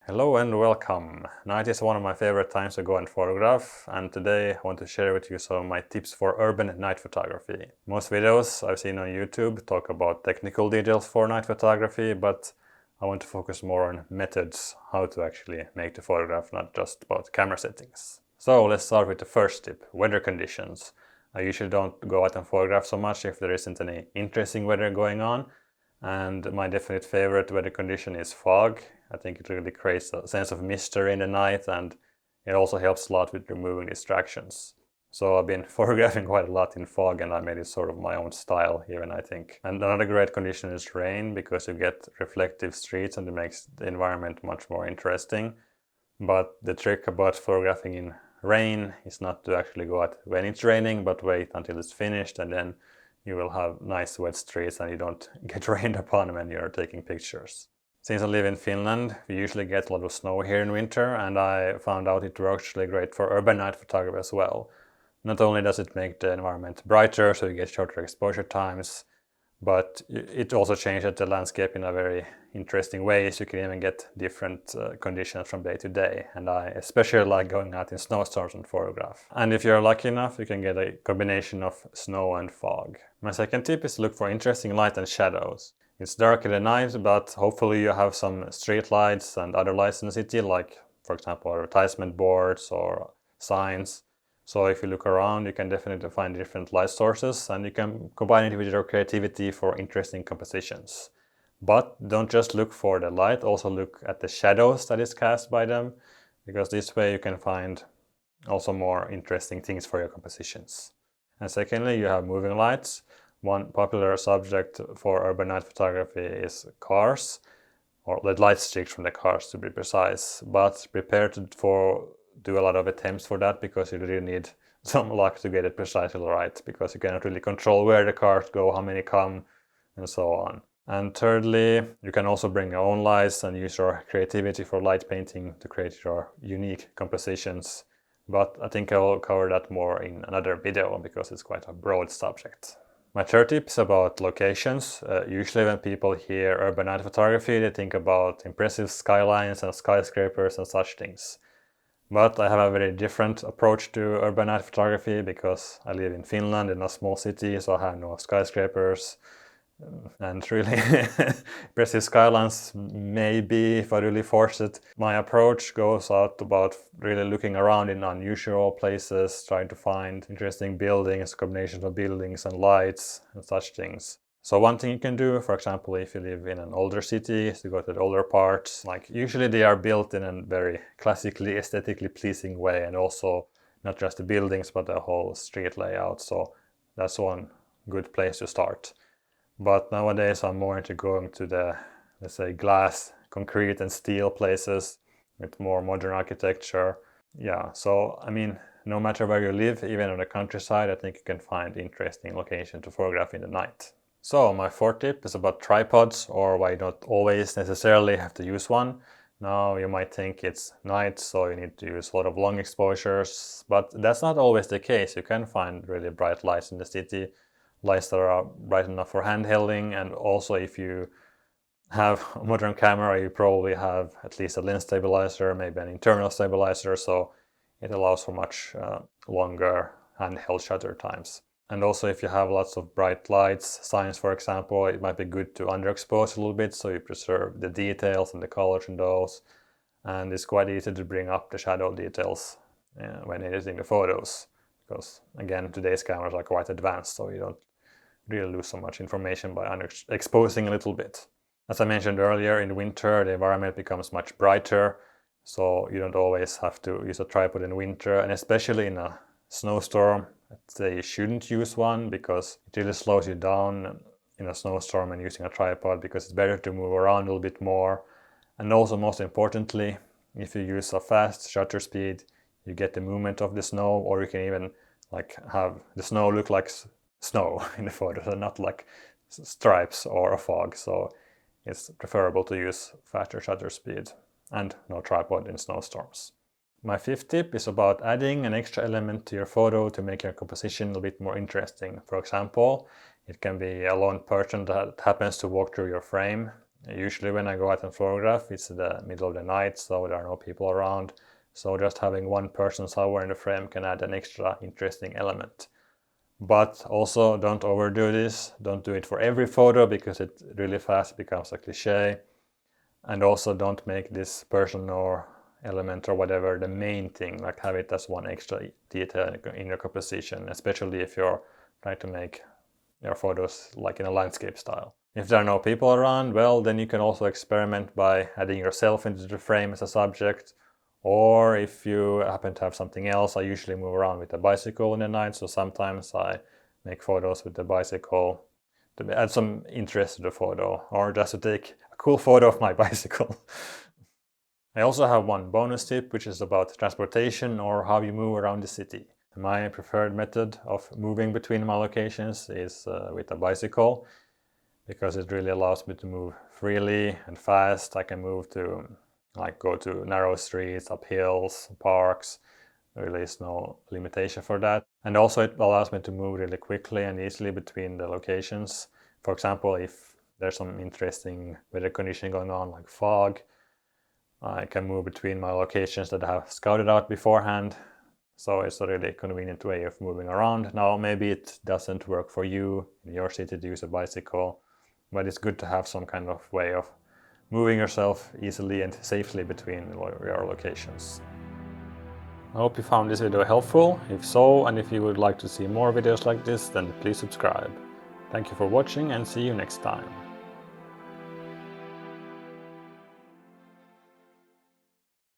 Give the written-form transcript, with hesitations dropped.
Hello and welcome. Night is one of my favorite times to go and photograph, and today I want to share with you some of my tips for urban night photography. Most videos I've seen on YouTube talk about technical details for night photography, but I want to focus more on methods, how to actually make the photograph, not just about camera settings. So let's start with the first tip, weather conditions. I usually don't go out and photograph so much if there isn't any interesting weather going on. And my definite favorite weather condition is fog. I think it really creates a sense of mystery in the night, and it also helps a lot with removing distractions. So I've been photographing quite a lot in fog, and I made it sort of my own style even, I think. And another great condition is rain, because you get reflective streets and it makes the environment much more interesting. But the trick about photographing in rain is not to actually go out when it's raining, but wait until it's finished, and then you will have nice wet streets and you don't get rained upon when you're taking pictures. Since I live in Finland, we usually get a lot of snow here in winter, and I found out it works actually great for urban night photography as well. Not only does it make the environment brighter, so you get shorter exposure times, but it also changes the landscape in a very interesting way, so you can even get different conditions from day to day. And I especially like going out in snowstorms and photograph. And if you're lucky enough, you can get a combination of snow and fog. My second tip is to look for interesting light and shadows. It's dark in the night, but hopefully you have some street lights and other lights in the city, like for example advertisement boards or signs. So if you look around, you can definitely find different light sources, and you can combine it with your creativity for interesting compositions. But don't just look for the light, also look at the shadows that is cast by them, because this way you can find also more interesting things for your compositions. And secondly, you have moving lights. One popular subject for urban night photography is cars, or the light streaks from the cars to be precise. But prepare to do a lot of attempts for that, because you really need some luck to get it precisely right, because you cannot really control where the cars go, how many come, and so on. And thirdly, you can also bring your own lights and use your creativity for light painting to create your unique compositions. But I think I will cover that more in another video, because it's quite a broad subject. My third tip is about locations. Usually when people hear urban night photography, they think about impressive skylines and skyscrapers and such things. But I have a very different approach to urban night photography, because I live in Finland in a small city, so I have no skyscrapers. And really impressive skylines maybe if I really force it. My approach goes out about really looking around in unusual places, trying to find interesting buildings, combinations of buildings and lights and such things. So one thing you can do, for example, if you live in an older city, is to go to the older parts. Like usually they are built in a very classically, aesthetically pleasing way, and also not just the buildings but the whole street layout. So that's one good place to start. But nowadays I'm more into going to the, let's say, glass, concrete and steel places with more modern architecture. Yeah, so I mean, no matter where you live, even on the countryside, I think you can find interesting locations to photograph in the night. So my fourth tip is about tripods, or why you don't always necessarily have to use one. Now you might think it's night, so you need to use a lot of long exposures, but that's not always the case. You can find really bright lights in the city, lights that are bright enough for handhelding, and also if you have a modern camera, you probably have at least a lens stabilizer, maybe an internal stabilizer, so it allows for much longer handheld shutter times. And also if you have lots of bright lights, signs for example, it might be good to underexpose a little bit, so you preserve the details and the colors in those. And it's quite easy to bring up the shadow details when editing the photos, because again, today's cameras are quite advanced, so you don't really lose so much information by exposing a little bit. As I mentioned earlier, in winter the environment becomes much brighter, so you don't always have to use a tripod in winter, and especially in a snowstorm, I'd say you shouldn't use one, because it really slows you down in a snowstorm and using a tripod, because it's better to move around a little bit more. And also, most importantly, if you use a fast shutter speed, you get the movement of the snow, or you can even like have the snow look like snow in the photos and not like stripes or a fog. So it's preferable to use faster shutter speed and no tripod in snowstorms. My fifth tip is about adding an extra element to your photo to make your composition a bit more interesting. For example, it can be a lone person that happens to walk through your frame, Usually when I go out and photograph, it's the middle of the night, so there are no people around. So just having one person's hour in the frame can add an extra interesting element. But also don't overdo this. Don't do it for every photo because it really fast becomes a cliche. And also don't make this person or element or whatever the main thing, like have it as one extra detail in your composition, especially if you're trying to make your photos like in a landscape style. If there are no people around, well, then you can also experiment by adding yourself into the frame as a subject. Or if you happen to have something else, I usually move around with a bicycle in the night, so sometimes I make photos with the bicycle to add some interest to the photo, or just to take a cool photo of my bicycle. I also have one bonus tip, which is about transportation or how you move around the city. My preferred method of moving between my locations is with a bicycle, because it really allows me to move freely and fast. I can move to, like, go to narrow streets, up hills, parks. Really is no limitation for that. And also it allows me to move really quickly and easily between the locations. For example, if there's some interesting weather condition going on, like fog, I can move between my locations that I have scouted out beforehand. So it's a really convenient way of moving around. Now, maybe it doesn't work for you in your city to use a bicycle, but it's good to have some kind of way of moving yourself easily and safely between your locations. I hope you found this video helpful. If so, and if you would like to see more videos like this, then please subscribe. Thank you for watching and see you next time.